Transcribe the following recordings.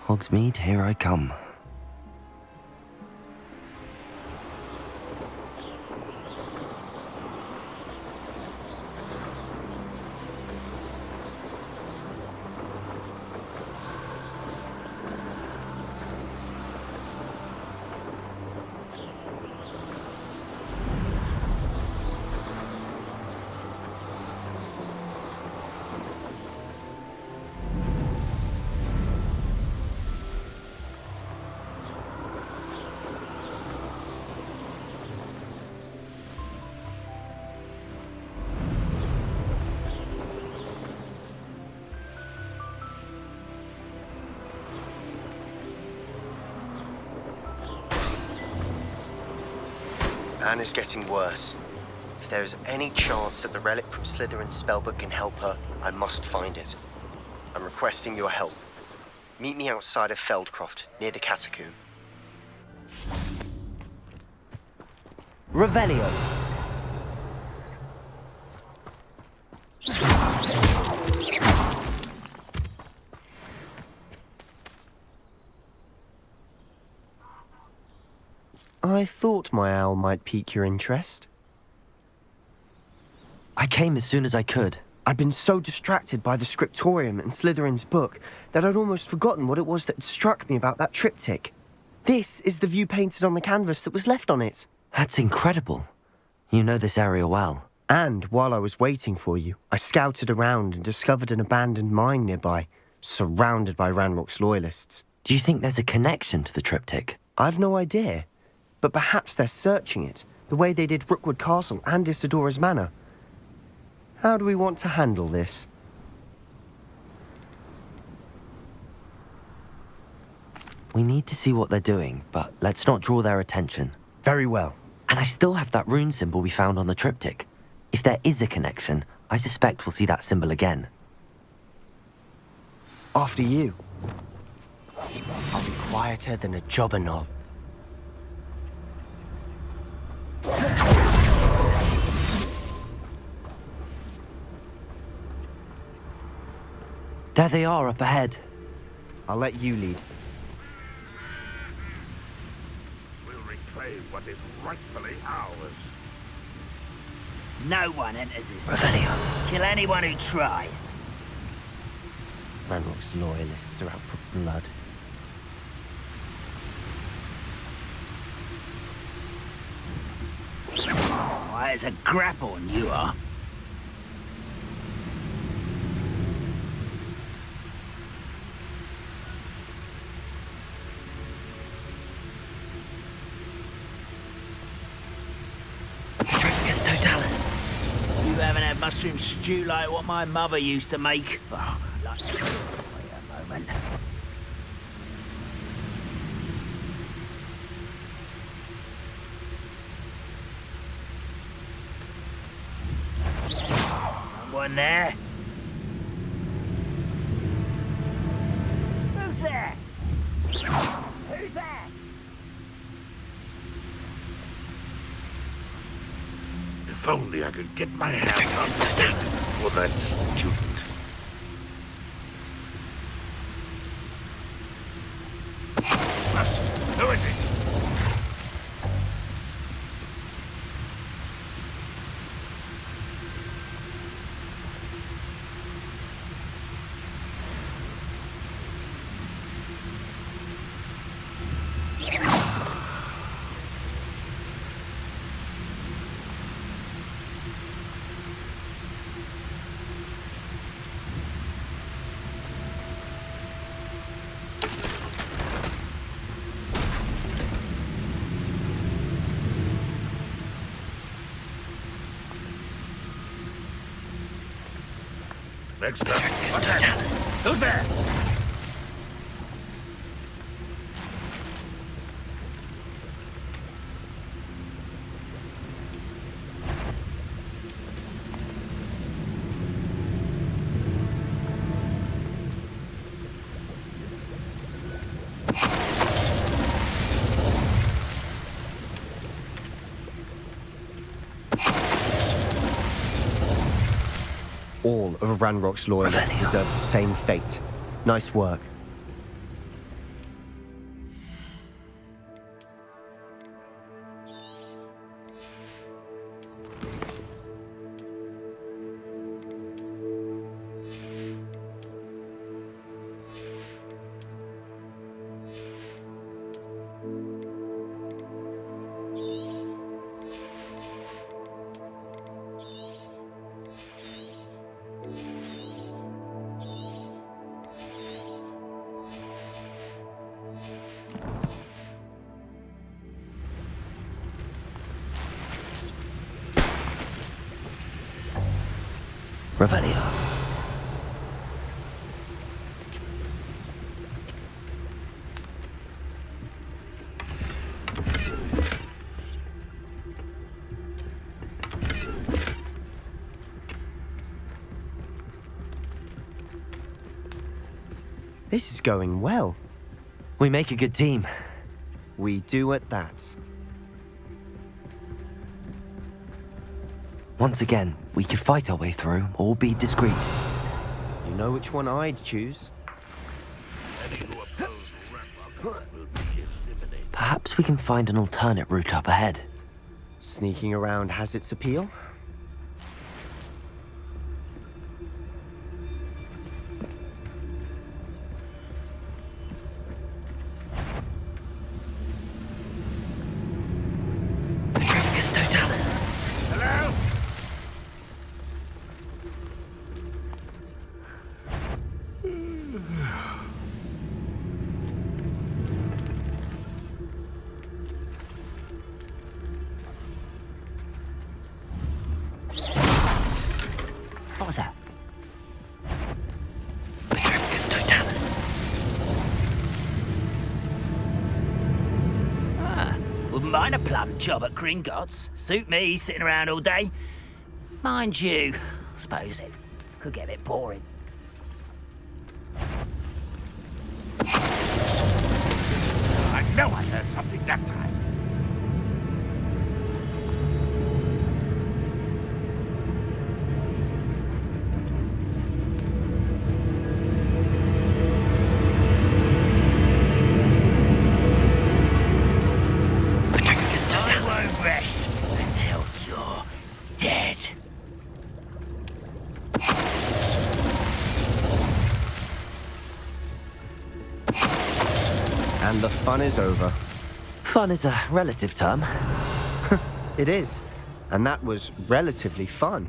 Hogsmeade, here I come. Anne is getting worse. If there is any chance that the relic from Slytherin's spellbook can help her, I must find it. I'm requesting your help. Meet me outside of Feldcroft, near the catacomb. Revelio. I thought my owl might pique your interest. I came as soon as I could. I'd been so distracted by the scriptorium and Slytherin's book that I'd almost forgotten what it was that had struck me about that triptych. This is the view painted on the canvas that was left on it. That's incredible. You know this area well. And while I was waiting for you, I scouted around and discovered an abandoned mine nearby, surrounded by Ranrock's loyalists. Do you think there's a connection to the triptych? I've no idea. But perhaps they're searching it, the way they did Rookwood Castle and Isidora's Manor. How do we want to handle this? We need to see what they're doing, but let's not draw their attention. Very well. And I still have that rune symbol we found on the triptych. If there is a connection, I suspect we'll see that symbol again. After you. I'll be quieter than a jobberknoll. There they are up ahead. I'll let you lead. We'll reclaim what is rightfully ours. No one enters this. Revelio. Kill anyone who tries. Ranrock's loyalists are out for blood. Why, it's a grapple and you are. Drifgus totalis. You haven't had mushroom stew like what my mother used to make. Oh, like... Wait a moment. Someone there? Who's there? Who's there? If only I could get my hands Drifgus totalis. for that student. Who is it? Next up. Drifgus totalis. Who's there? All of Ranrock's loyalists Revelio. deserve the same fate. Nice work. Revelio. This is going well. We make a good team. We do at that. Once again, we could fight our way through or be discreet. You know which one I'd choose? Perhaps we can find an alternate route up ahead. Sneaking around has its appeal. Petrificus totalis. Hello? What was that? Petrificus totalis. Wouldn't mind a plum job at Gringotts. Suit me, sitting around all day. Mind you, I suppose it could get a bit boring. I know I heard something that time. Petrificus I totalis. won't rest until you're dead. And the fun is over. Fun is a relative term. It is. And that was relatively fun.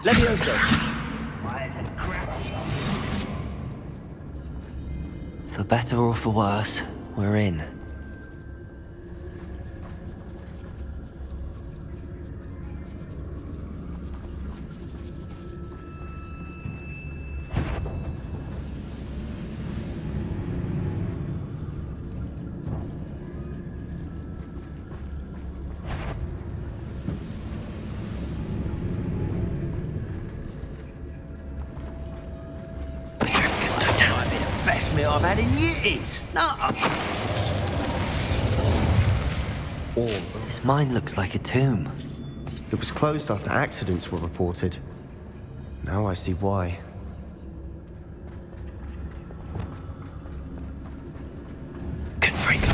Levioso. Why is it crap? For better or for worse, we're in. Petrificus totalis. Best meal I've had in years. No. All. This mine looks like a tomb. It was closed after accidents were reported. Now I see why. Confringo.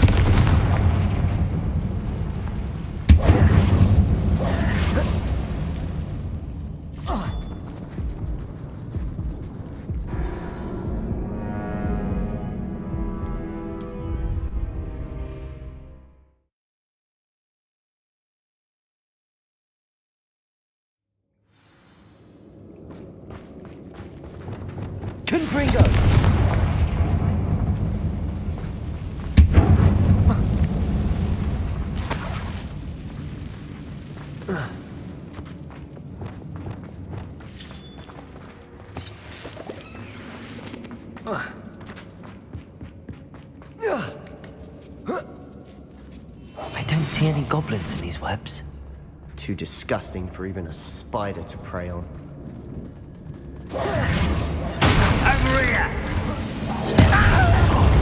Confringo. I don't see any goblins in these webs. Too disgusting for even a spider to prey on. Over here.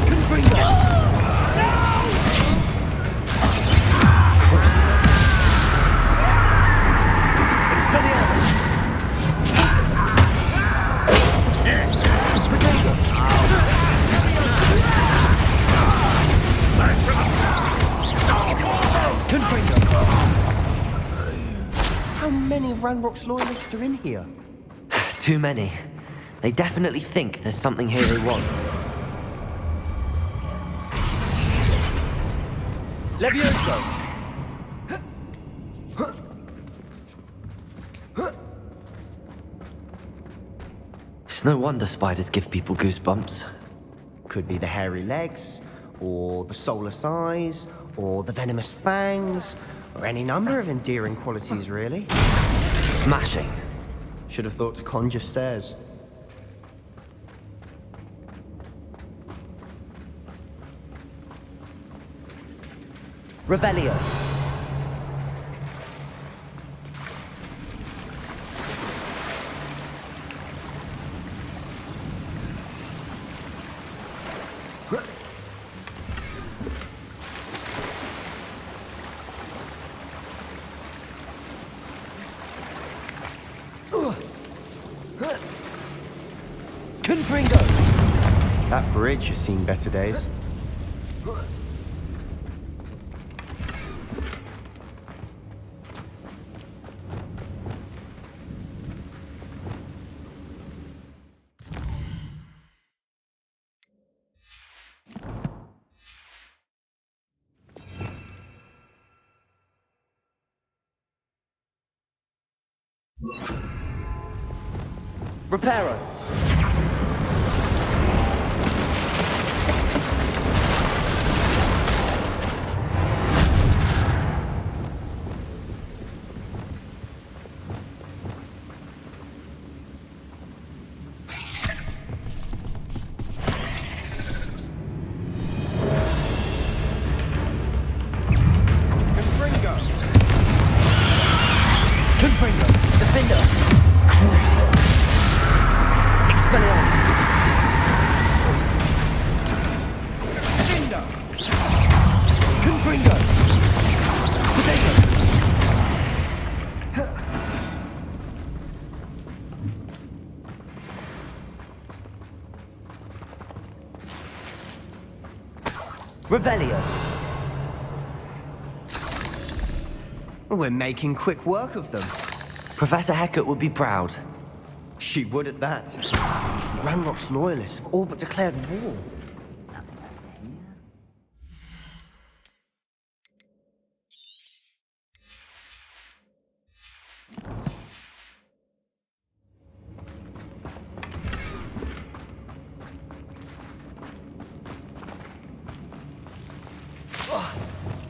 Confringo. Crucible. Expelliarmus. Potato. Confringo. How many Ranrock's loyalists are in here? Too many. They definitely think there's something here they want. Levioso! It's no wonder spiders give people goosebumps. Could be the hairy legs, or the soulless eyes, or the venomous fangs, or any number of endearing qualities, really. Smashing. Should have thought to conjure stairs. Revelio. That bridge has seen better days. Reparo. Revelio. We're making quick work of them. Professor Hecat would be proud. She would at that. Ranrock's loyalists have all but declared war.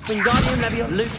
Wingardium Leviosa. Luke.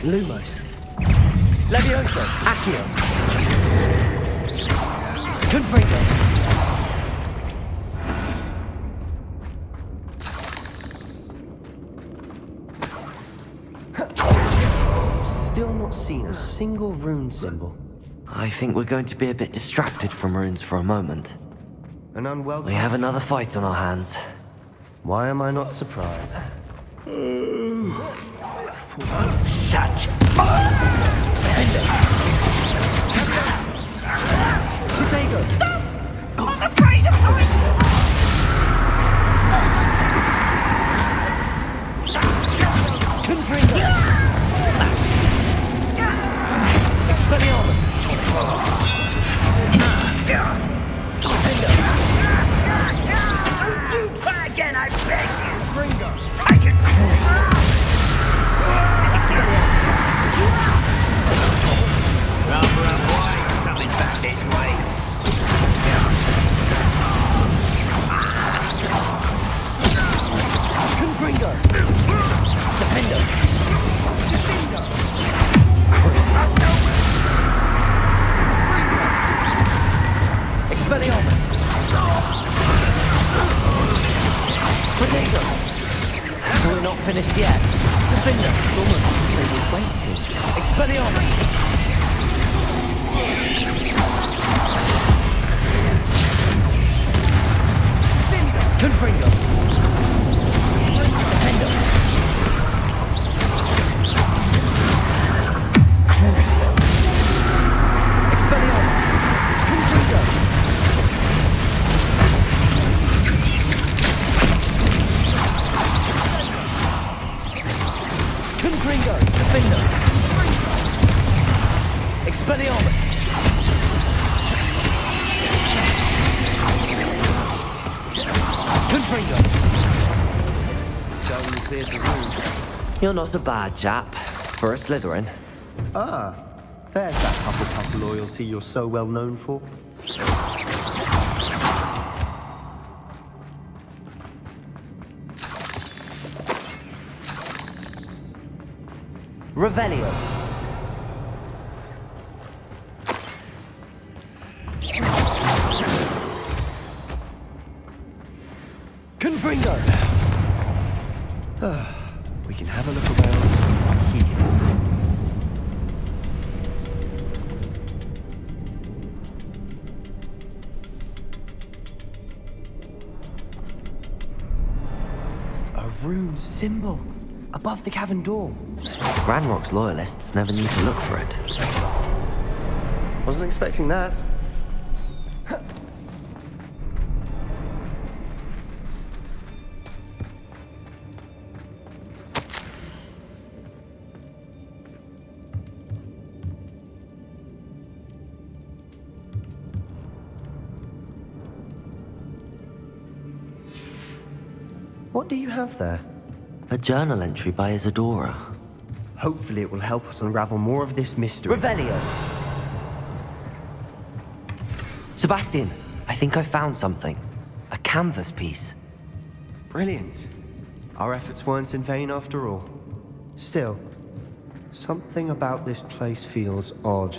Lumos. Levioso. Accio. Confringo. Still not seen a single rune symbol. I think we're going to be a bit distracted from runes for a moment. An unwelcome... We have another fight on our hands. Why am I not surprised? Such Potatoes. Stop! I'm afraid of horses! Confringo. Expelliarmus. Don't do that again, I beg you! Confringo. I can cruise! Expelliarmus. Expelliarmus! Protego! We're not finished yet. Defender! It's almost as if they were waiting. Expelliarmus! Confringo! Defender! Crucio! Expelliarmus! Confringo! Confringo! Defender! Expelliarmus! Confringo! So you cleared the room. You're not a bad chap for a Slytherin. Ah, there's that Hufflepuff loyalty you're so well known for. Revelio. Confringo. We can have a look around in peace. A rune symbol above the cavern door. Ranrock's loyalists never need to look for it. Wasn't expecting that. What do you have there? A journal entry by Isadora. Hopefully it will help us unravel more of this mystery. Revelio. Sebastian, I think I found something. A canvas piece. Brilliant. Our efforts weren't in vain after all. Still, something about this place feels odd.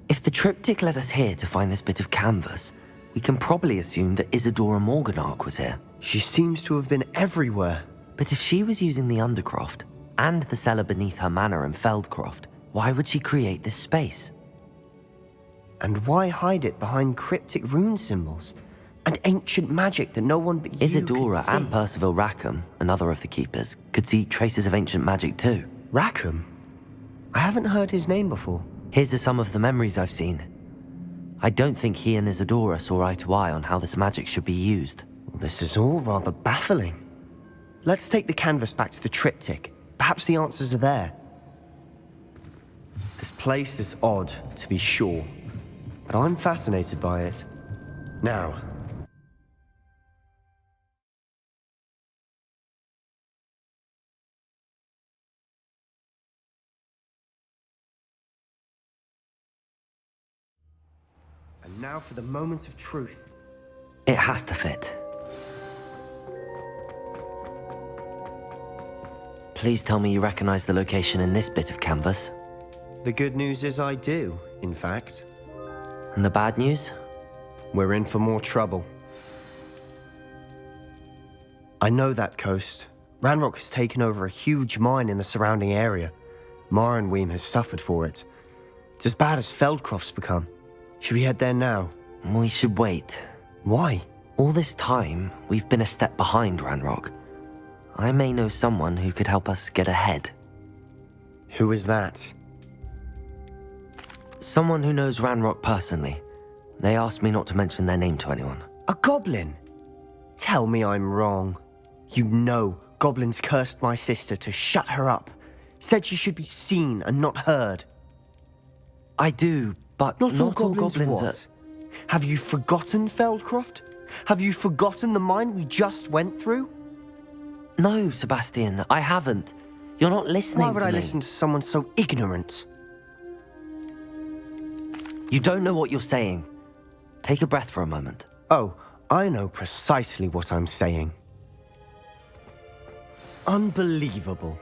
If the triptych led us here to find this bit of canvas, we can probably assume that Isadora Morganach was here. She seems to have been everywhere. But if she was using the Undercroft and the cellar beneath her manor in Feldcroft, why would she create this space? And why hide it behind cryptic rune symbols and ancient magic that no one but you Isadora can see? and Percival Rackham, another of the keepers, could see traces of ancient magic too. Rackham? I haven't heard his name before. Here's are some of the memories I've seen. I don't think he and Isadora saw eye to eye on how this magic should be used. This is all rather baffling. Let's take the canvas back to the triptych. Perhaps the answers are there. This place is odd, to be sure, but I'm fascinated by it. Now, and now for the moment of truth. It has to fit. Please tell me you recognize the location in this bit of canvas. The good news is I do, in fact. And the bad news? We're in for more trouble. I know that coast. Ranrock has taken over a huge mine in the surrounding area. Marrenweem has suffered for it. It's as bad as Feldcroft's become. Should we head there now? We should wait. Why? All this time, we've been a step behind Ranrock. I may know someone who could help us get ahead. Who is that? Someone who knows Ranrock personally. They asked me not to mention their name to anyone. A goblin? Tell me I'm wrong. You know goblins cursed my sister to shut her up. Said she should be seen and not heard. I do, but Not all goblins are... what? Have you forgotten Feldcroft? Have you forgotten the mine we just went through? No, Sebastian, I haven't. You're not listening Why would to I me. listen to someone so ignorant? You don't know what you're saying. Take a breath for a moment. Oh, I know precisely what I'm saying. Unbelievable.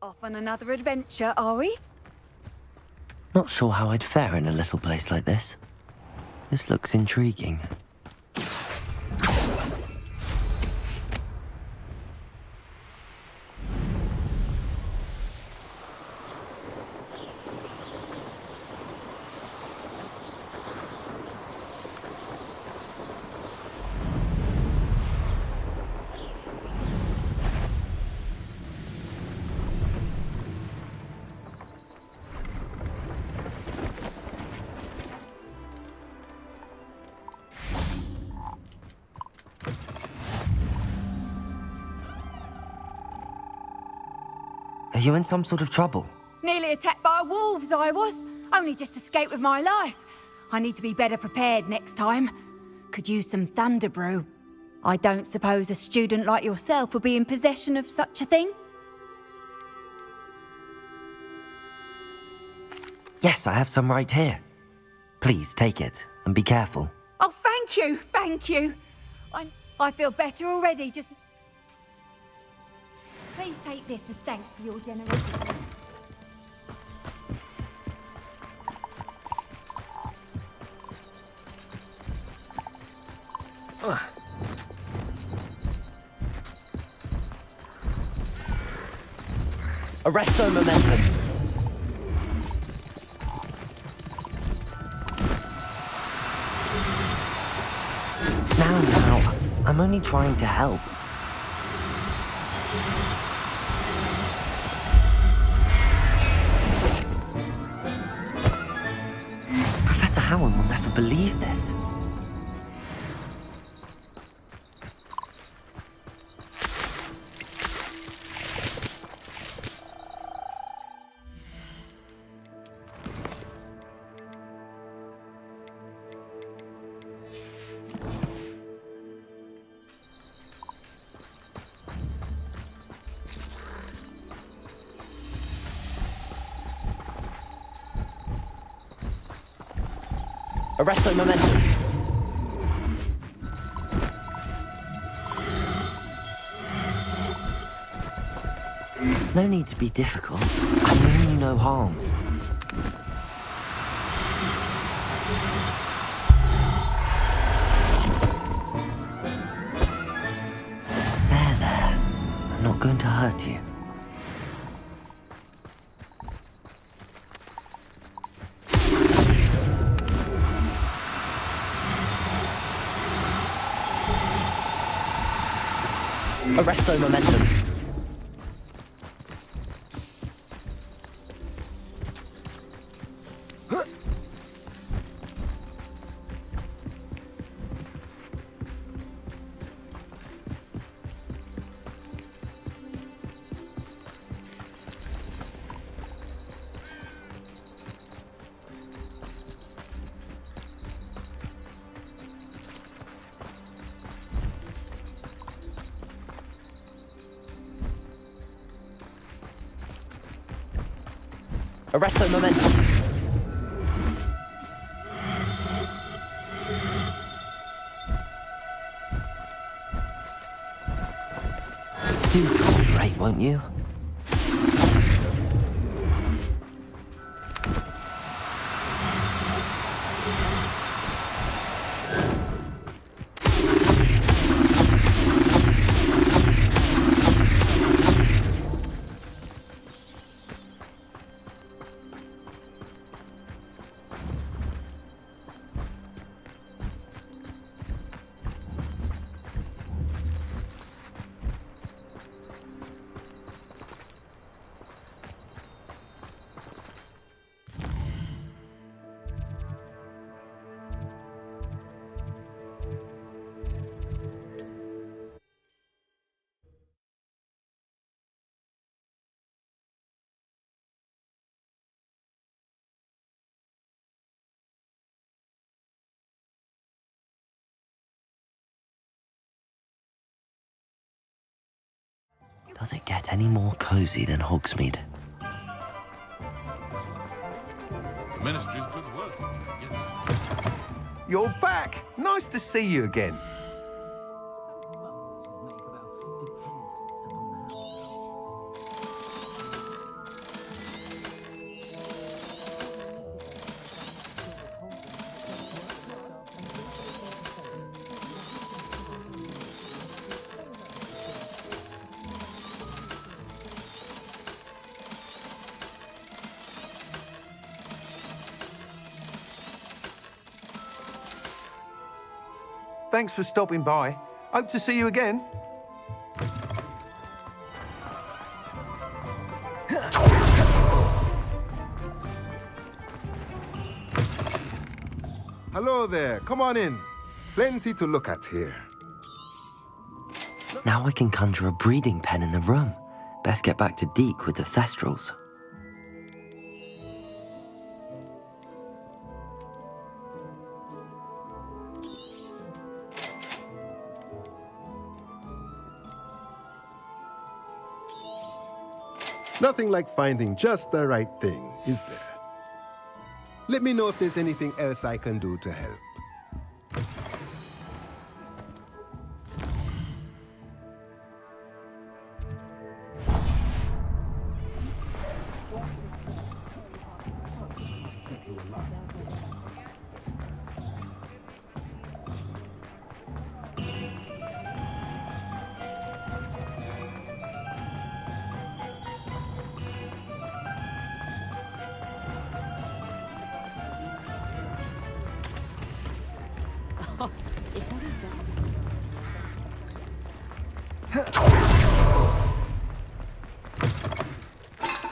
Off on another adventure, are we? Not sure how I'd fare in a little place like this. This looks intriguing. Are you in some sort of trouble? Nearly attacked by wolves, I was. Only just escaped with my life. I need to be better prepared next time. Could use some thunder brew. I don't suppose a student like yourself would be in possession of such a thing? Yes, I have some right here. Please take it and be careful. Oh, thank you, thank you. I feel better already, just... Please take this as thanks for your generosity. Arresto momentum. Now, I'm only trying to help. Professor Howard will never believe this. Arresto momentum. No need to be difficult. I mean you no harm. There. I'm not going to hurt you. Arresto momentum. Arresto momentum. Do cooperate, won't you? Does it get any more cozy than Hogsmeade? The Ministry's good work. You're back! Nice to see you again. Thanks for stopping by. Hope to see you again. Hello there, come on in. Plenty to look at here. Now I can conjure a breeding pen in the room. Best get back to Deke with the Thestrals. Nothing like finding just the right thing, is there? Let me know if there's anything else I can do to help.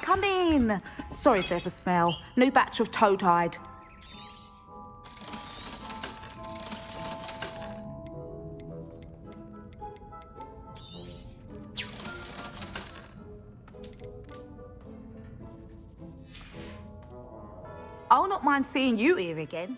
Come in. Sorry if there's a smell. New batch of toad-hide. I'll not mind seeing you here again.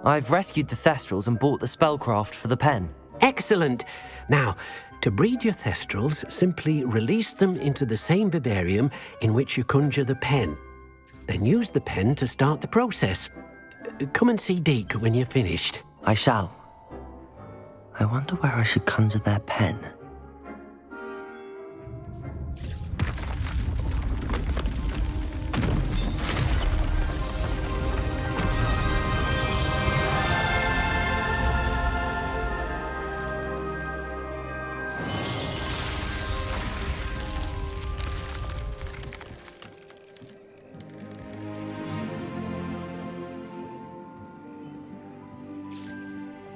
I've rescued the Thestrals and bought the spellcraft for the pen. Excellent. Now, to breed your Thestrals, simply release them into the same vivarium in which you conjure the pen. Then use the pen to start the process. Come and see Deke when you're finished. I shall. I wonder where I should conjure their pen.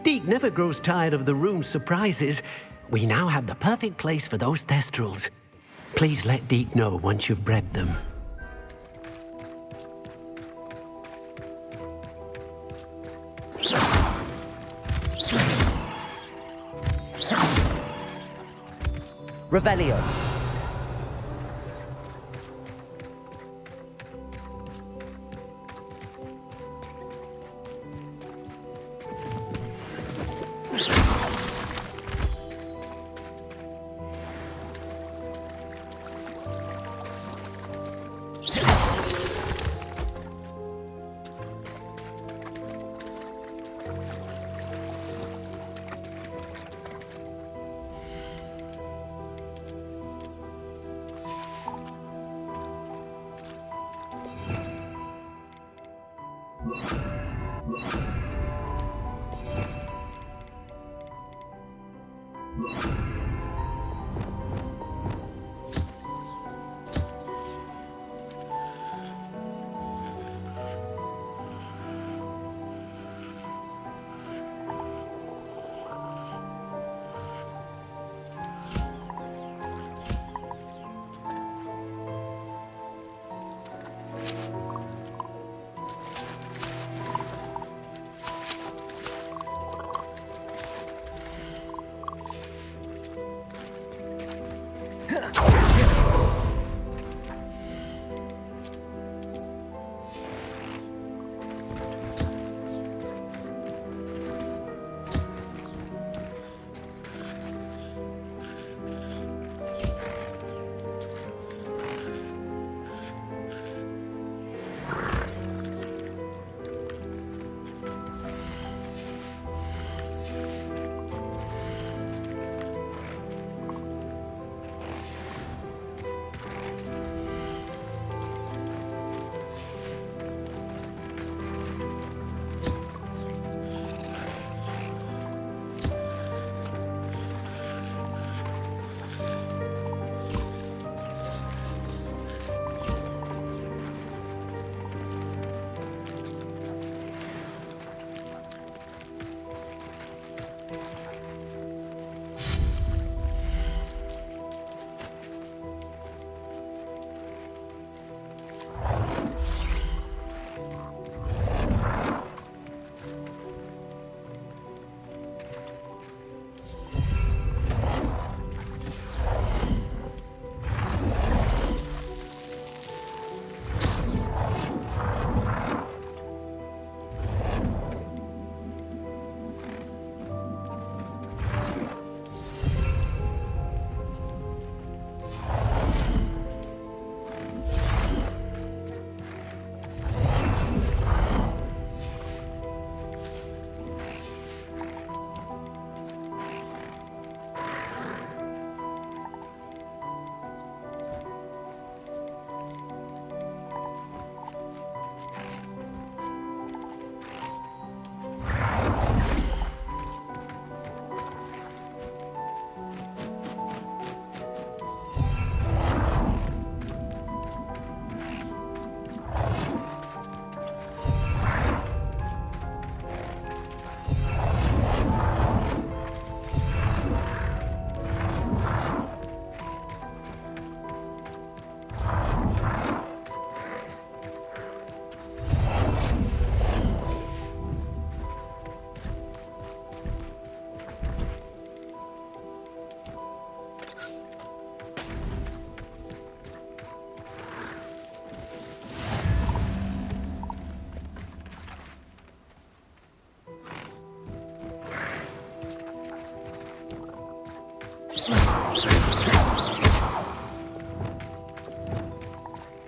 Deke never grows tired of the room's surprises. We now have the perfect place for those Thestrals. Please let Deke know once you've bred them. Revelio.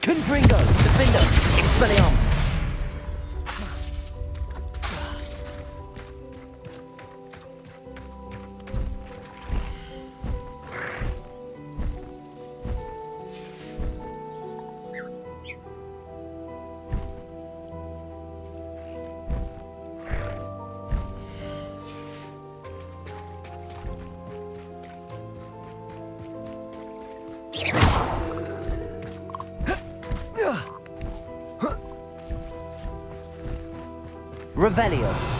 Confringo, defender, Expelliarmus. Revelio.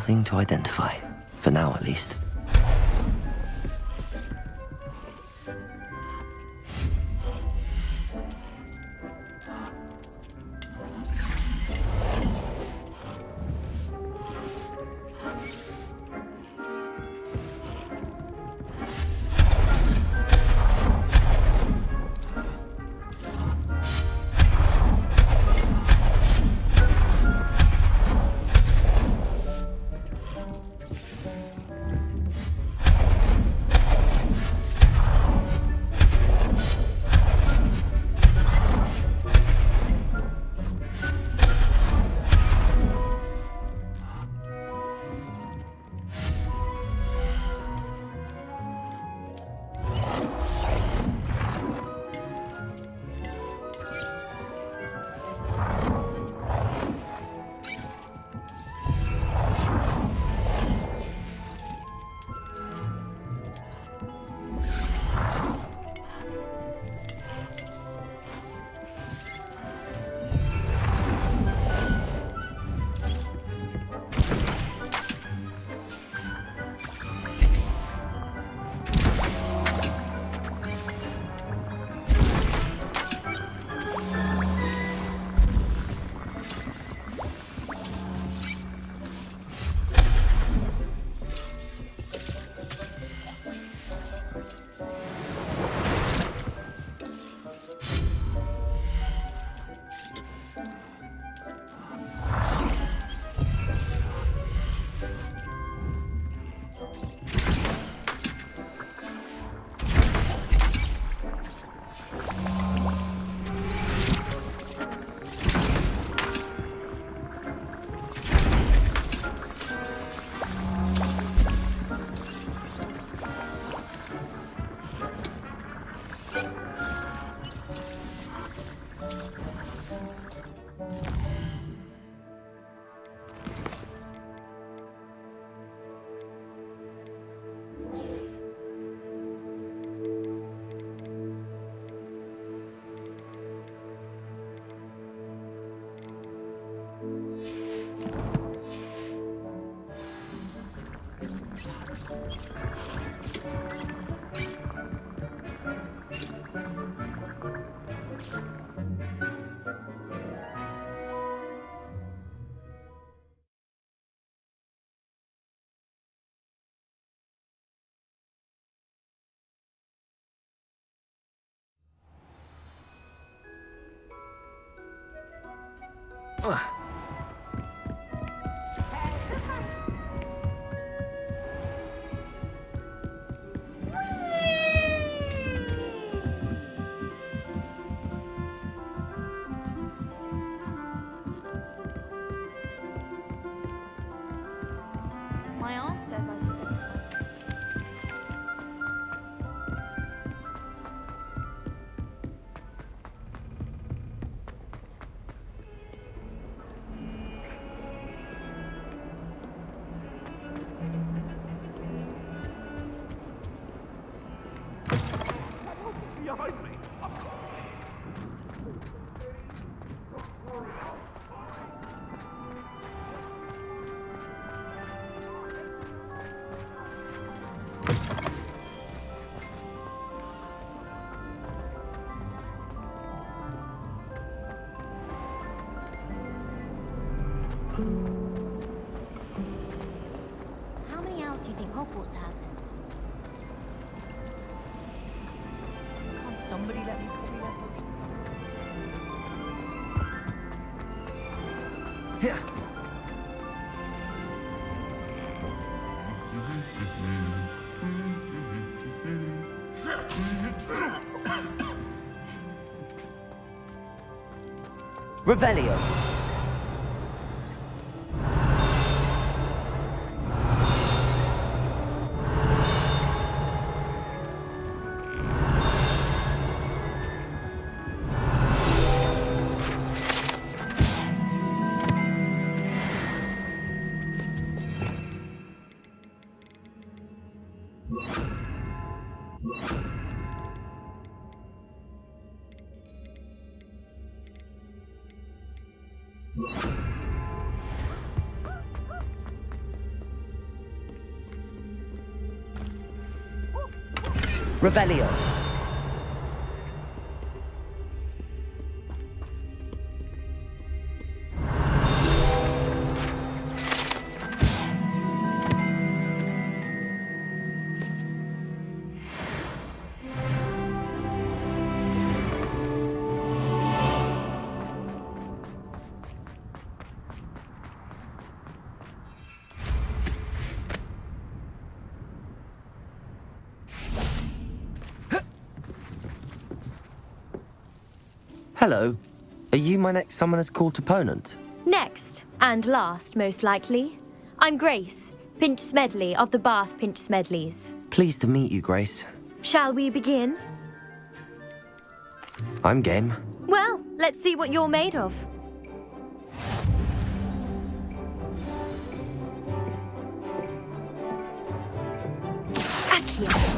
Nothing to identify, for now at least. you think Hogwarts has? Can't somebody let me copy that book? Here. Revelio. Revelio. Hello. Are you my next Summoner's Court opponent? Next, and last, most likely. I'm Grace, Pinch Smedley of the Bath Pinch Smedleys. Pleased to meet you, Grace. Shall we begin? I'm game. Well, let's see what you're made of. Accio.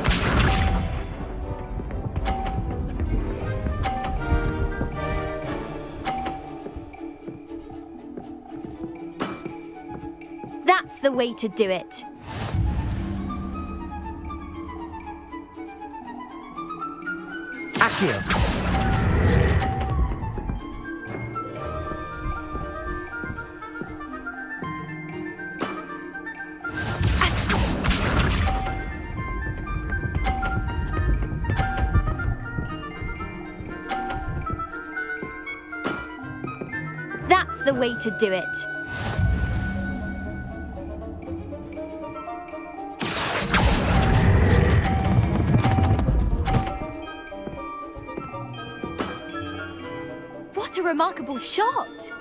That's the way to do it. Accio. That's the way to do it. What a remarkable shot!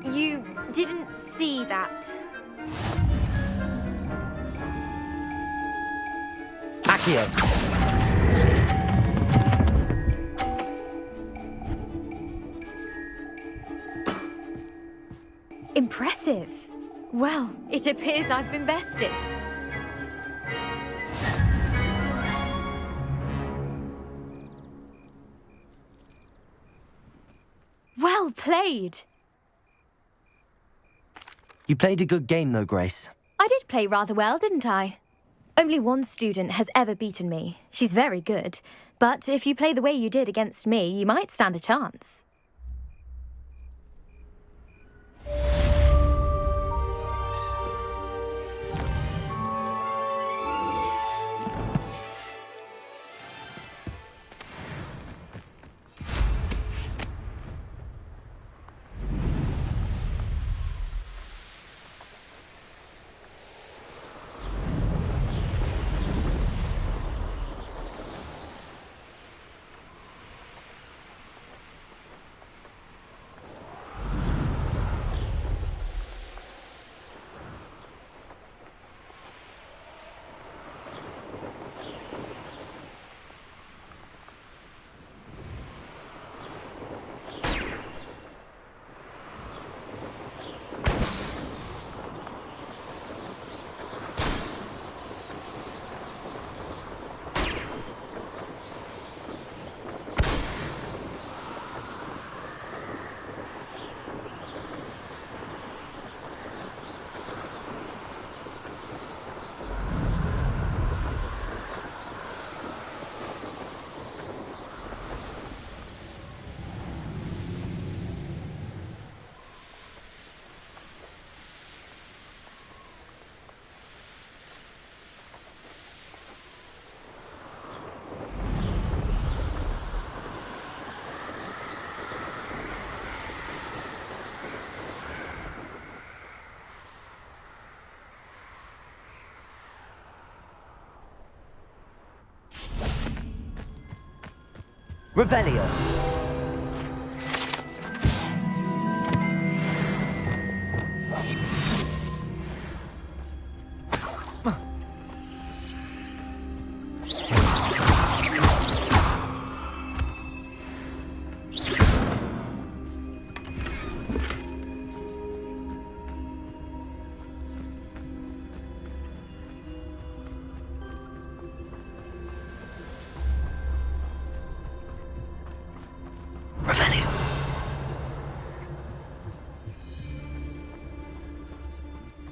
You didn't see that. Accio. Impressive. Well, it appears I've been bested. Well played. You played a good game, though, Grace. I did play rather well, didn't I? Only one student has ever beaten me. She's very good. But if you play the way you did against me, you might stand a chance. Revelio.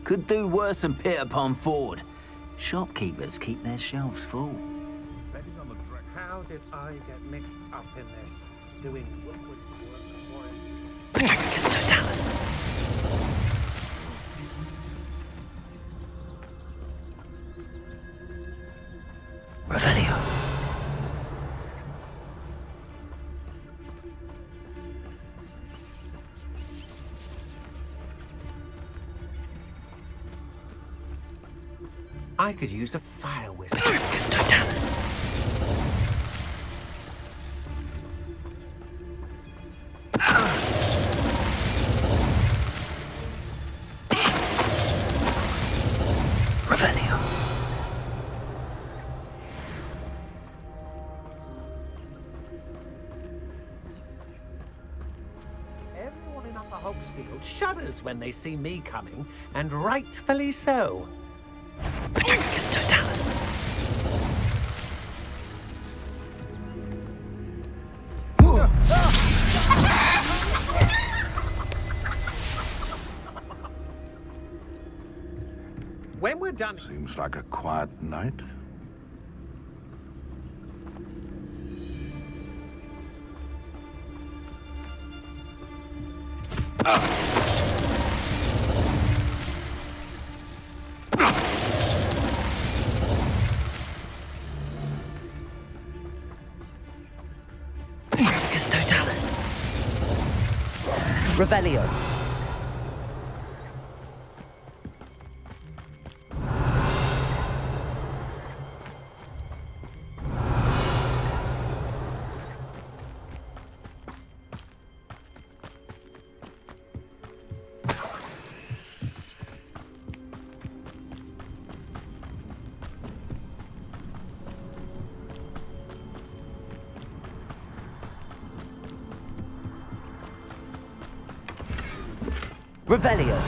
Could do worse than Peter Pan Ford. Shopkeepers keep their shelves full. How did I get mixed up in this? Doing work Patricus Totalis. Revelio. I could use a fire wizard. Patricus Totalis. Revelio. Everyone in Upper Hogsfield shudders when they see me coming, and rightfully so. Patricus Totalis. When we're done... Seems like a quiet night. Patricus Totalis. Revelio. Revelio.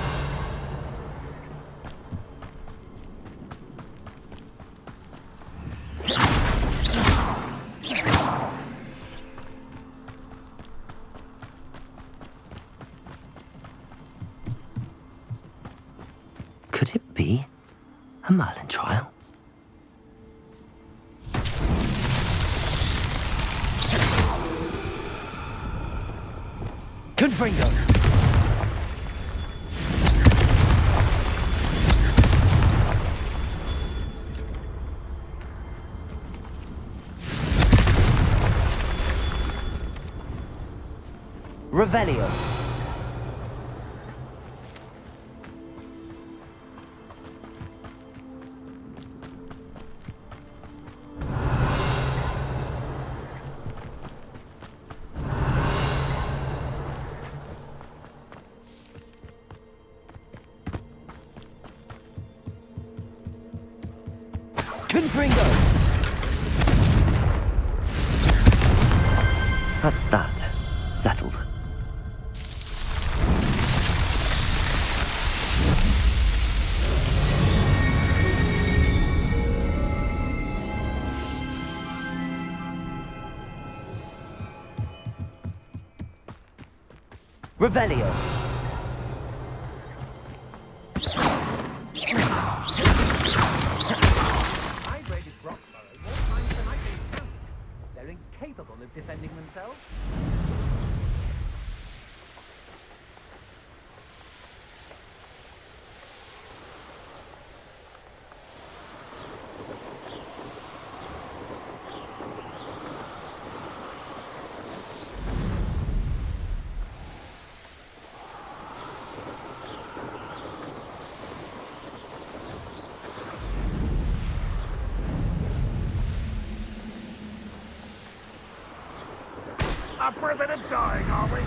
Could it be a Merlin trial? Confringo. Revelio. Confringo. That's that. Settled. Revelio. I've raided Brockborough more times than I can count. They're incapable of defending themselves. Up for a bit of dying, are we?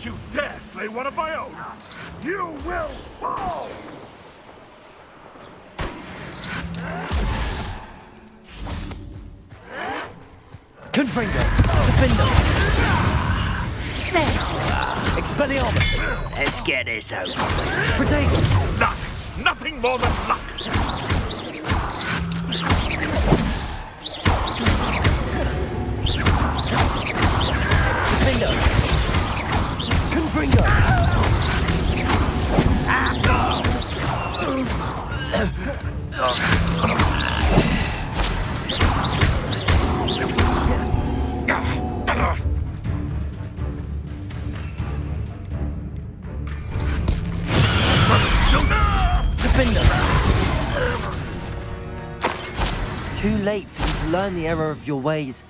You dare slay one of my own! You will fall! Confringo! Defender! Expelliarmus! Let's get this over. Protego! Luck! Nothing more than luck! Defender! Confringo! Defender! Too late for you to learn the error of your ways.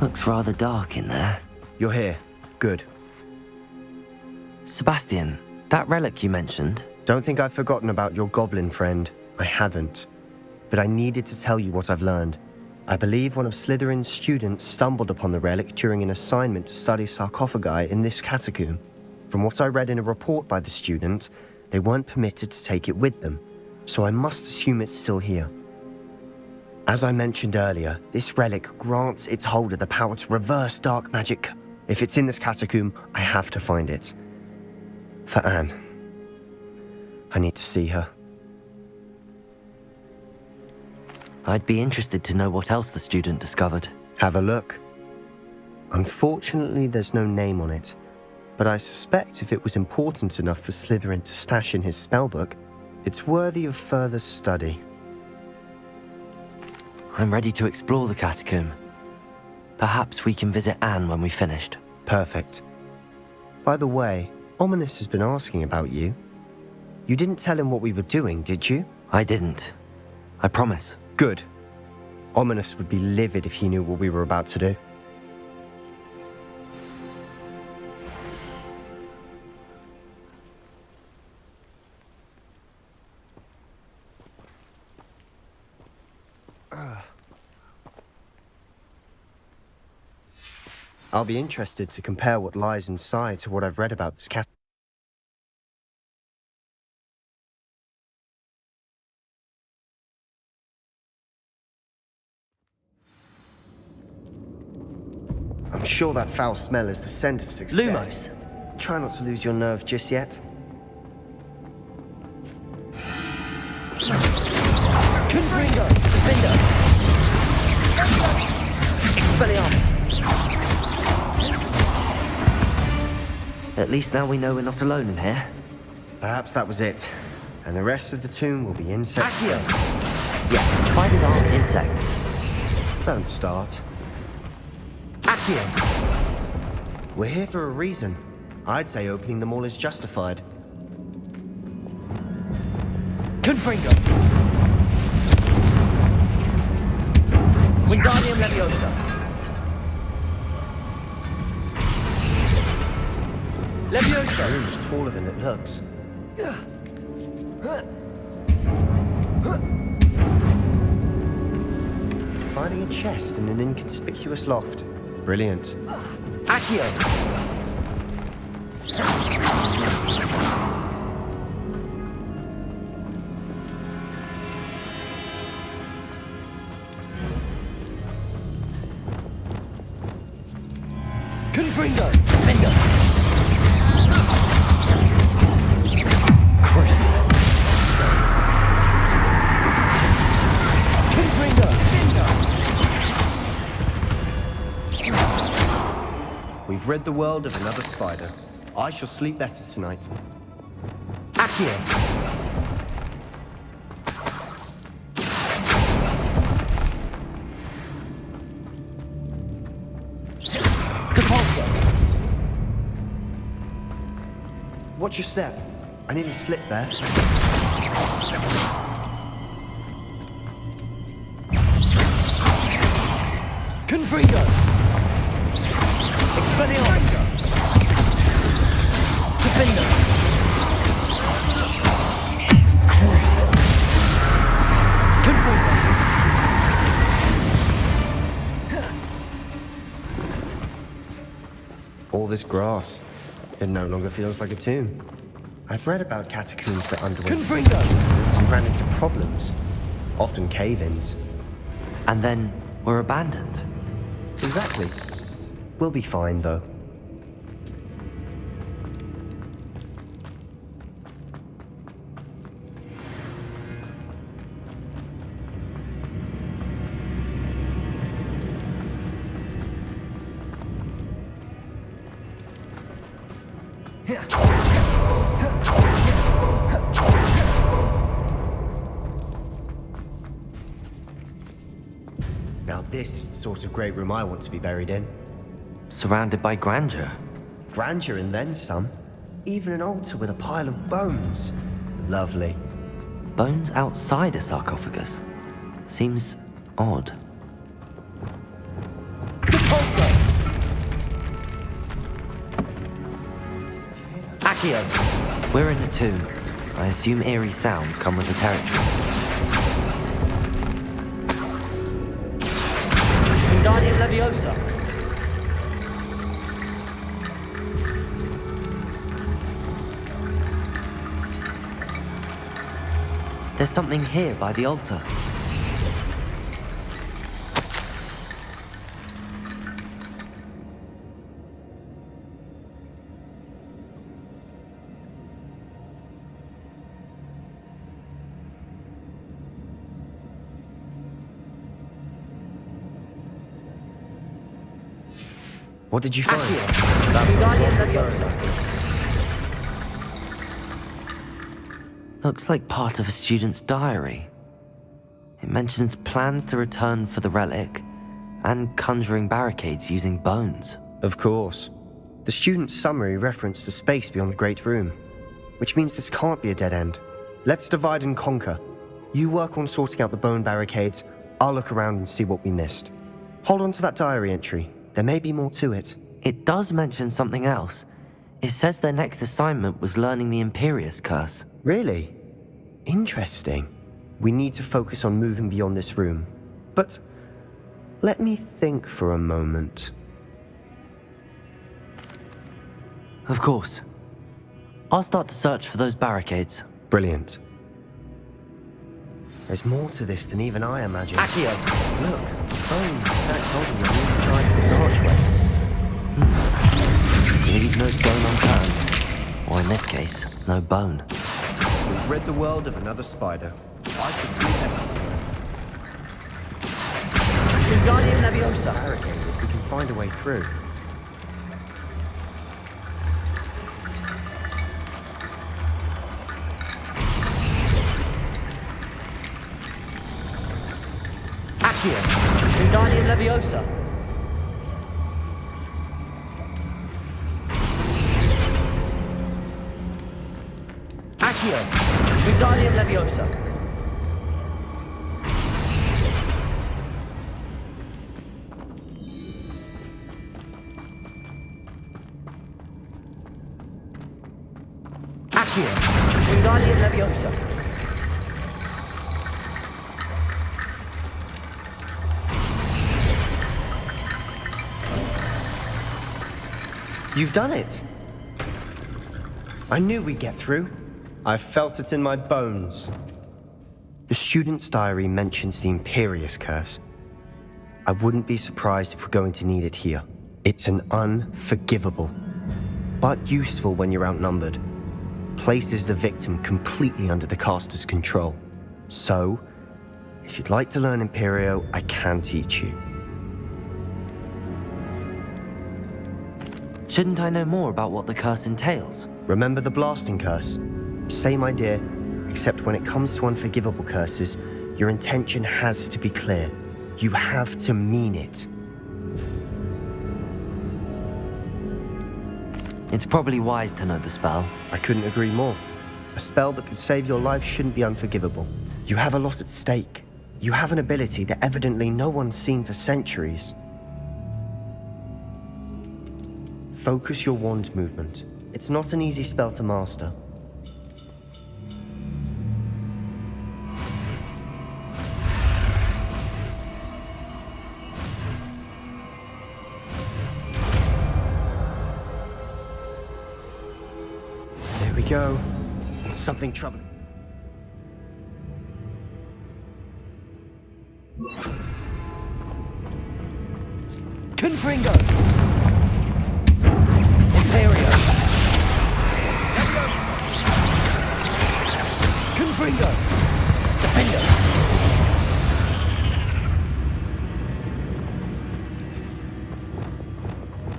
Looks rather dark in there. You're here. Good. Sebastian, that relic you mentioned. Don't think I've forgotten about your goblin friend. I haven't. But I needed to tell you what I've learned. I believe one of Slytherin's students stumbled upon the relic during an assignment to study sarcophagi in this catacomb. From what I read in a report by the student, they weren't permitted to take it with them, so I must assume it's still here. As I mentioned earlier, this relic grants its holder the power to reverse dark magic. If it's in this catacomb, I have to find it. For Anne. I need to see her. I'd be interested to know what else the student discovered. Have a look. Unfortunately, there's no name on it, but I suspect if it was important enough for Slytherin to stash in his spellbook, it's worthy of further study. I'm ready to explore the catacomb. Perhaps we can visit Anne when we've finished. Perfect. By the way, Омниус has been asking about you. You didn't tell him what we were doing, did you? I didn't. I promise. Good. Омниус would be livid if he knew what we were about to do. I'll be interested to compare what lies inside to what I've read about this cat. I'm sure that foul smell is the scent of success. Lumos. Try not to lose your nerve just yet. Confringo! Defender! Expelliarmus! At least now we know we're not alone in here. Perhaps that was it. And the rest of the tomb will be insects. Accio! Yeah, spiders aren't insects. Don't start. Accio! We're here for a reason. I'd say opening them all is justified. Confringo! Wingardium Leviosa! Leviosa! The room is taller than it looks. Finding a chest in an inconspicuous loft. Brilliant. Accio! Confringo! Finger! Crucible! Confringo! We've rid the world of another spider. I shall sleep better tonight. Accio! Watch your step. I nearly slipped there. Confringo! Expelliarmus! Defender! Crucial! Confringo! All this grass. It no longer feels like a tomb. I've read about catacombs that underwent Confringo! and ran into problems. Often cave-ins. And then were abandoned. Exactly. We'll be fine, though. Now this is the sort of great room I want to be buried in. Surrounded by grandeur. Grandeur and then some. Even an altar with a pile of bones. Lovely. Bones outside a sarcophagus. Seems odd. Accio! We're in a tomb. I assume eerie sounds come with the territory. Wingardium Leviosa! There's something here by the altar. What did you find? Looks like part of a student's diary. It mentions plans to return for the relic and conjuring barricades using bones. Of course. The student's summary referenced a space beyond the Great Room, which means this can't be a dead end. Let's divide and conquer. You work on sorting out the bone barricades, I'll look around and see what we missed. Hold on to that diary entry. There may be more to it. It does mention something else. It says their next assignment was learning the Imperius curse. Really? Interesting. We need to focus on moving beyond this room. But let me think for a moment. Of course. I'll start to search for those barricades. Brilliant. There's more to this than even I imagined. Accio! Look, bones stacked on the inside of this archway. Leave no stone unturned. Or in this case, no bone. We've rid the world of another spider. I should sleep better tonight. Wingardium Leviosa! Barricade if we can find a way through. Accio! Wingardium Leviosa! Accio! Wingardium Leviosa! Accio! Wingardium Leviosa! You've done it! I knew we'd get through. I felt it in my bones. The student's diary mentions the Imperius curse. I wouldn't be surprised if we're going to need it here. It's an unforgivable, but useful when you're outnumbered. Places the victim completely under the caster's control. So, if you'd like to learn Imperio, I can teach you. Shouldn't I know more about what the curse entails? Remember the blasting curse? Same idea, except when it comes to unforgivable curses, your intention has to be clear. You have to mean it. It's probably wise to know the spell. I couldn't agree more. A spell that could save your life shouldn't be unforgivable. You have a lot at stake. You have an ability that evidently no one's seen for centuries. Focus your wand movement. It's not an easy spell to master. There we go. Something troubling. Confringo! Imperio! Confringo! Defender!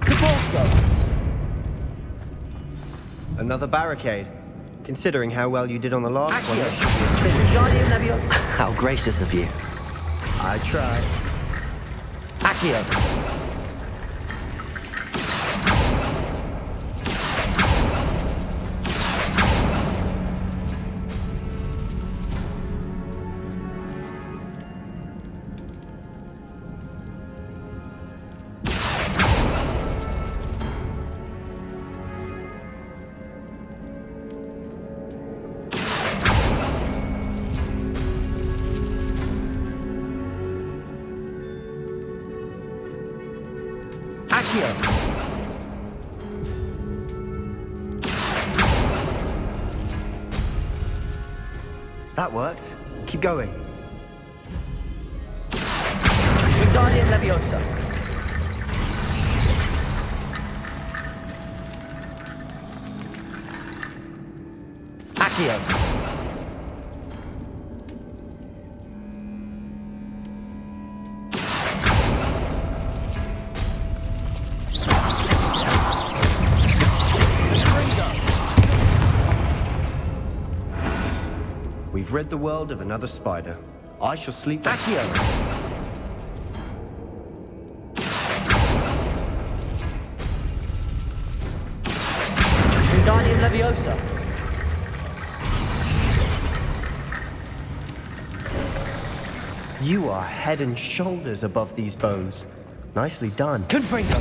Convulso! Another barricade. Considering how well you did on the last one, that should be a sin. Wingardium Leviosa! How gracious of you. I tried. Accio! That worked. Keep going. Wingardium Leviosa! Accio! We've rid the world of another spider. I shall sleep. Accio! Wingardium Leviosa! You are head and shoulders above these bones. Nicely done. Confringo!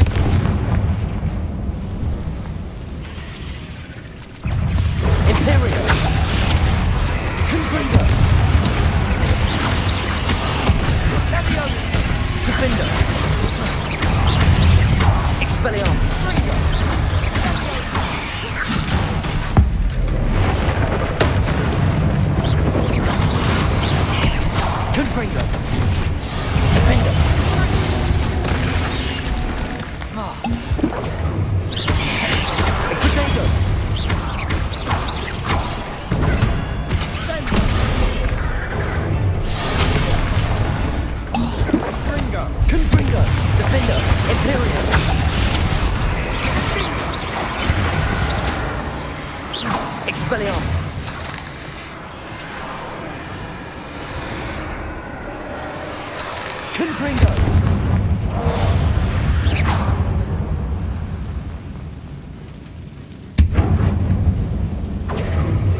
Imperio! Confringo! Defender! Expelliarmus! Confringo! Defender! Executor! Confringo! Defender! Imperio! Expelliarmus! Confringo!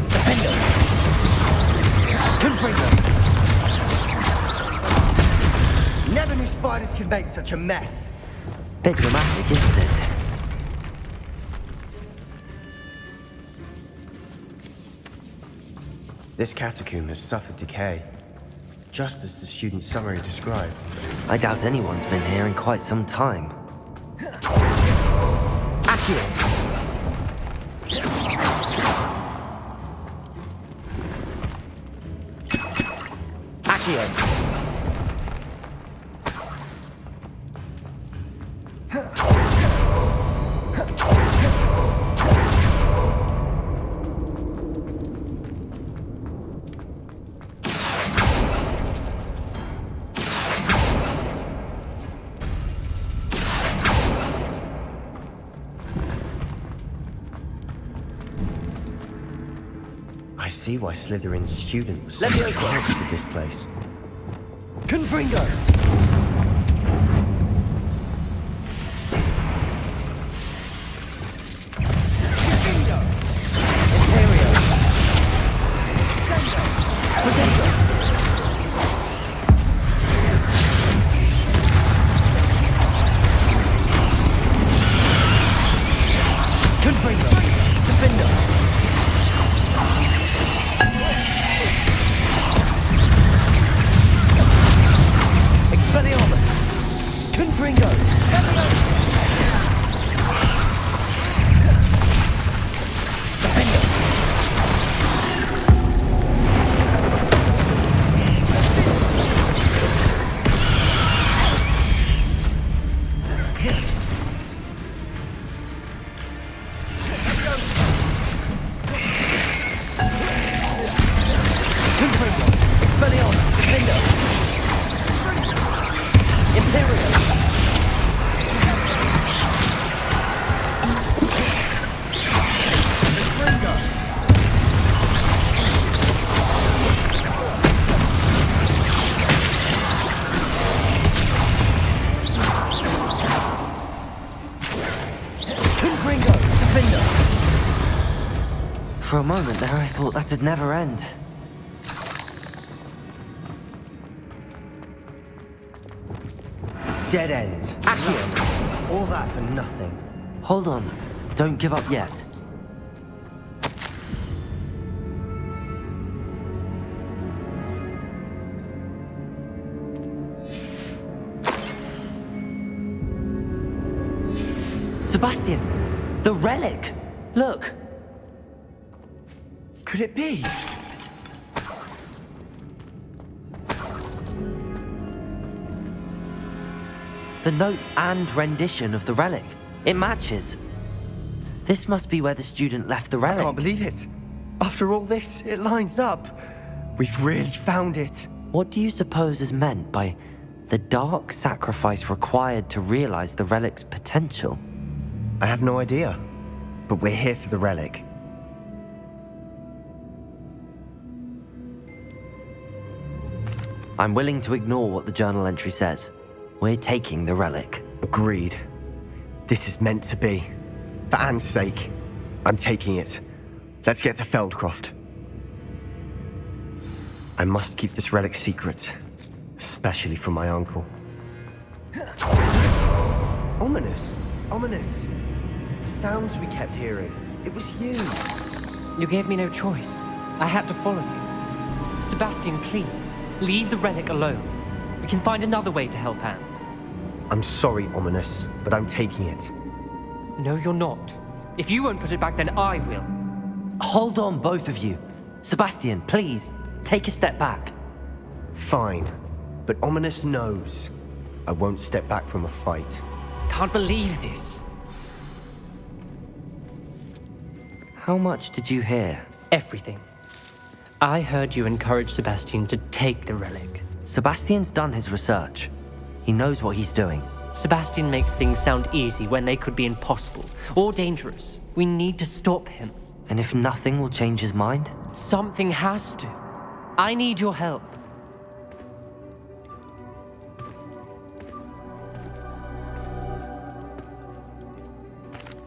Defender! outsiders could make such a mess. Bit dramatic, isn't it? This catacomb has suffered decay, just as the student summary described. I doubt anyone's been here in quite some time. Accio. Accio. I see why Slytherin's student was so Leviosa. charged with this place. Confringo. Imperio. Potato. Confringo. Defender. Expelliarmus! Confringo! Defender! Confringo! Expelliarmus! Defender! Imperio! Confringo! Defender! For a moment there, I thought that'd never end. Dead end. Accio! All that for nothing. Hold on. Don't give up yet. Sebastian! The relic! Look! Could it be? The note and rendition of the relic. It matches. This must be where the student left the relic. I can't believe it. After all this, it lines up. We've really found it. What do you suppose is meant by the dark sacrifice required to realize the relic's potential? I have no idea, but we're here for the relic. I'm willing to ignore what the journal entry says. We're taking the relic. Agreed. This is meant to be. For Anne's sake, I'm taking it. Let's get to Feldcroft. I must keep this relic secret, especially from my uncle. Ominous! Ominous! The sounds we kept hearing. It was you. You gave me no choice. I had to follow you. Sebastian, please, leave the relic alone. We can find another way to help Anne. I'm sorry, Ominous, but I'm taking it. No, you're not. If you won't put it back, then I will. Hold on, both of you. Sebastian, please, take a step back. Fine, but Ominous knows I won't step back from a fight. Can't believe this. How much did you hear? Everything. I heard you encourage Sebastian to take the relic. Sebastian's done his research. He knows what he's doing. Sebastian makes things sound easy when they could be impossible or dangerous. We need to stop him. And if nothing will change his mind? Something has to. I need your help.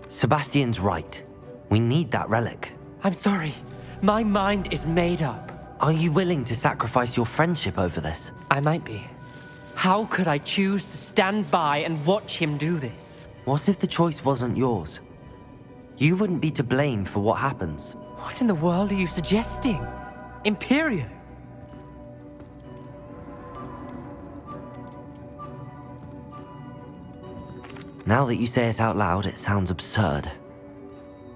Sebastian's right. We need that relic. I'm sorry. My mind is made up. Are you willing to sacrifice your friendship over this? I might be. How could I choose to stand by and watch him do this? What if the choice wasn't yours? You wouldn't be to blame for what happens. What in the world are you suggesting? Imperio? Now that you say it out loud, it sounds absurd.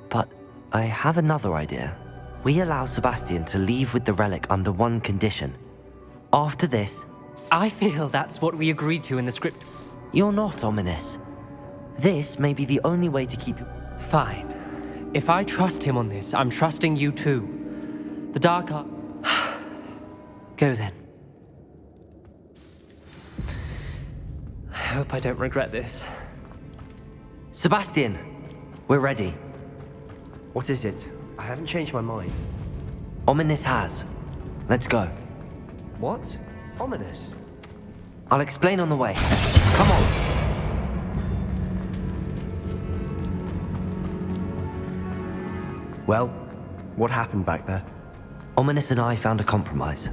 But I have another idea. We allow Sebastian to leave with the relic under one condition. After this... I feel that's what we agreed to in the script. You're not ominous. This may be the only way to keep you... Fine. If I trust him on this, I'm trusting you too. The Dark Art... Go then. I hope I don't regret this. Sebastian! We're ready. What is it? I haven't changed my mind. Ominous has. Let's go. What? Ominous? I'll explain on the way. Come on. Well, what happened back there? Ominous and I found a compromise.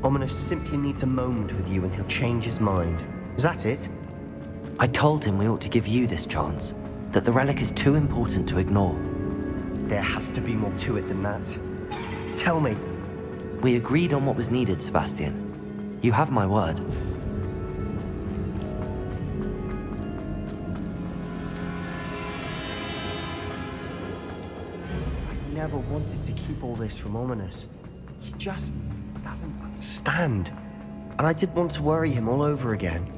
Ominous simply needs a moment with you and he'll change his mind. Is that it? I told him we ought to give you this chance, that the relic is too important to ignore. There has to be more to it than that. Tell me. We agreed on what was needed, Sebastian. You have my word. I never wanted to keep all this from Ominous. He just doesn't understand. And I did want to worry him all over again.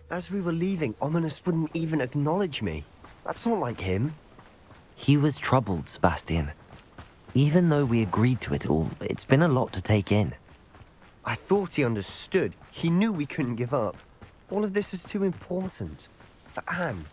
As we were leaving, Ominous wouldn't even acknowledge me. That's not like him. He was troubled, Sebastian. Even though we agreed to it all, it's been a lot to take in. I thought he understood. He knew we couldn't give up. All of this is too important. For Anne.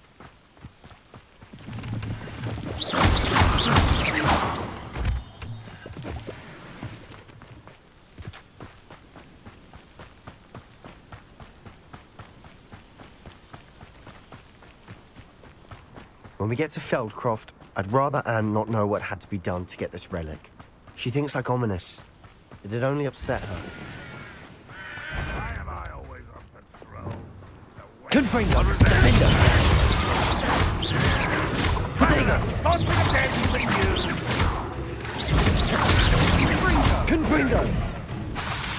When we get to Feldcroft, I'd rather Anne not know what had to be done to get this relic. She thinks like Ominous. It'd only upset her. Why am I always on patrol? Confringo! Defender! Potato! Confringo!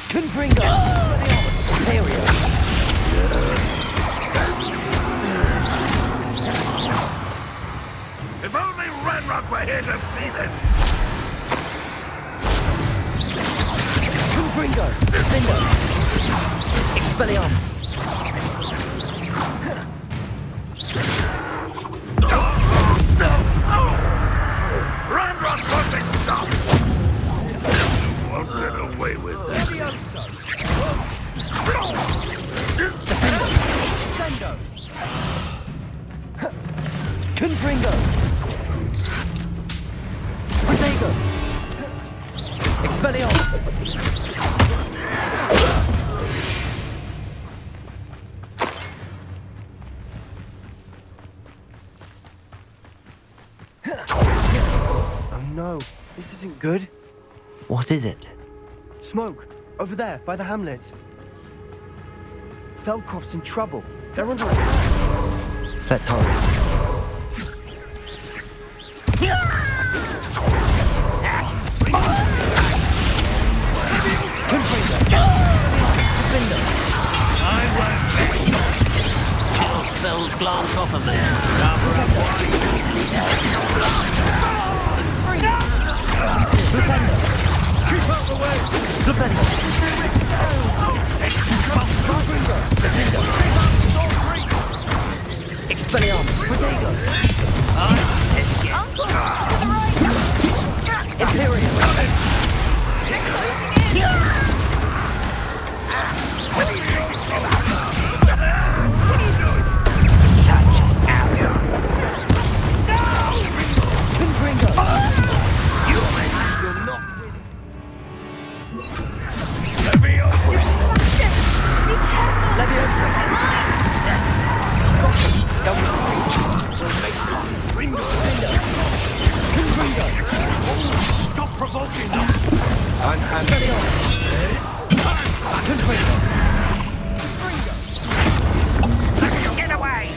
Confringo! Imperio! If only Redrock were here to see this! Confringo! Defender! Expelliarmus! Redrock wasn't stopped! You won't get away with that. Defender! Confringo! Protego! Expelliarmus! Oh no, this isn't good. What is it? Smoke, over there, by the hamlet. Feldcroft's in trouble. They're under attack. Let's hurry. Spells glance off of there. Keep out the way! Expelliarmus! Protego! Imperial! Leviosa! provoking them! Get away!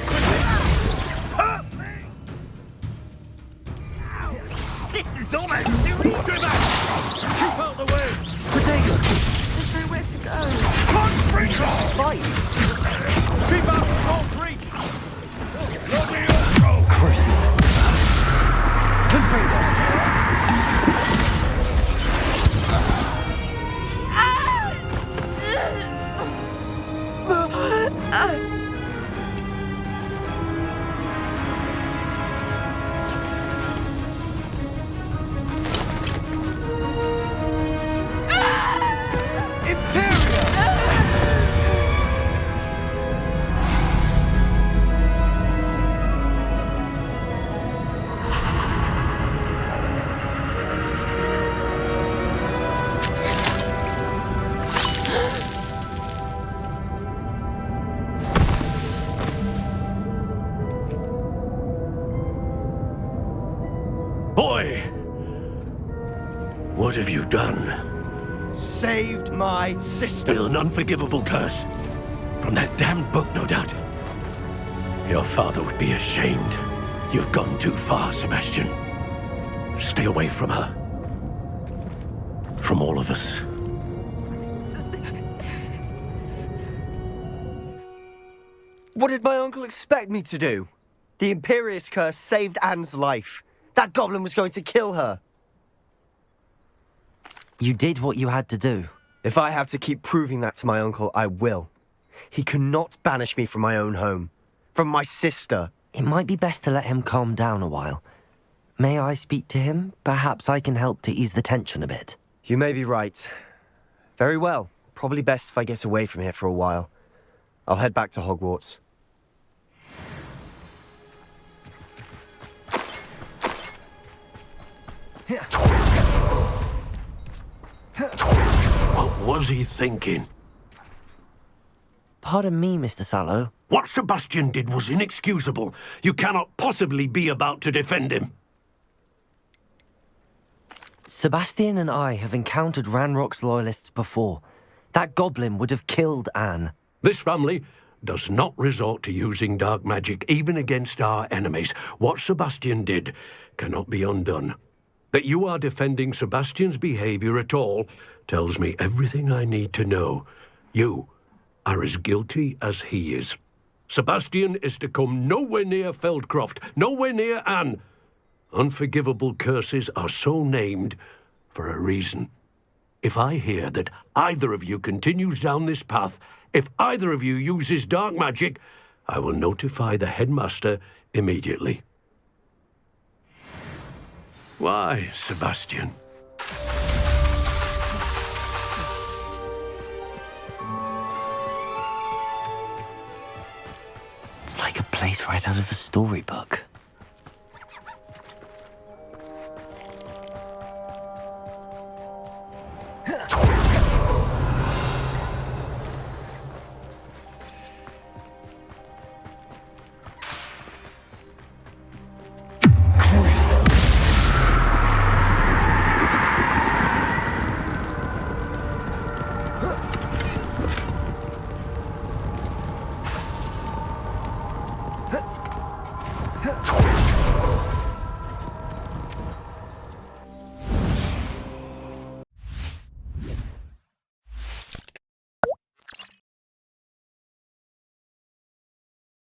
This is almost too easy! Keep out the way! Potato! There's nowhere to go. Fight! Keep out of God's reach! Crucible. Confredo! Boy! What have you done? Saved my sister. With an unforgivable curse. From that damned book, no doubt. Your father would be ashamed. You've gone too far, Sebastian. Stay away from her. From all of us. What did my uncle expect me to do? The Imperious curse saved Anne's life. That goblin was going to kill her. You did what you had to do. If I have to keep proving that to my uncle, I will. He cannot banish me from my own home. From my sister. It might be best to let him calm down a while. May I speak to him? Perhaps I can help to ease the tension a bit. You may be right. Very well. Probably best if I get away from here for a while. I'll head back to Hogwarts. What was he thinking? Pardon me, Mr. Sallow. What Sebastian did was inexcusable. You cannot possibly be about to defend him. Sebastian and I have encountered Ranrock's loyalists before. That goblin would have killed Anne. This family does not resort to using dark magic even against our enemies. What Sebastian did cannot be undone. That you are defending Sebastian's behavior at all tells me everything I need to know. You are as guilty as he is. Sebastian is to come nowhere near Feldcroft, nowhere near Anne. Unforgivable curses are so named for a reason. If I hear that either of you continues down this path, if either of you uses dark magic, I will notify the headmaster immediately. Why, Sebastian? It's like a place right out of a storybook.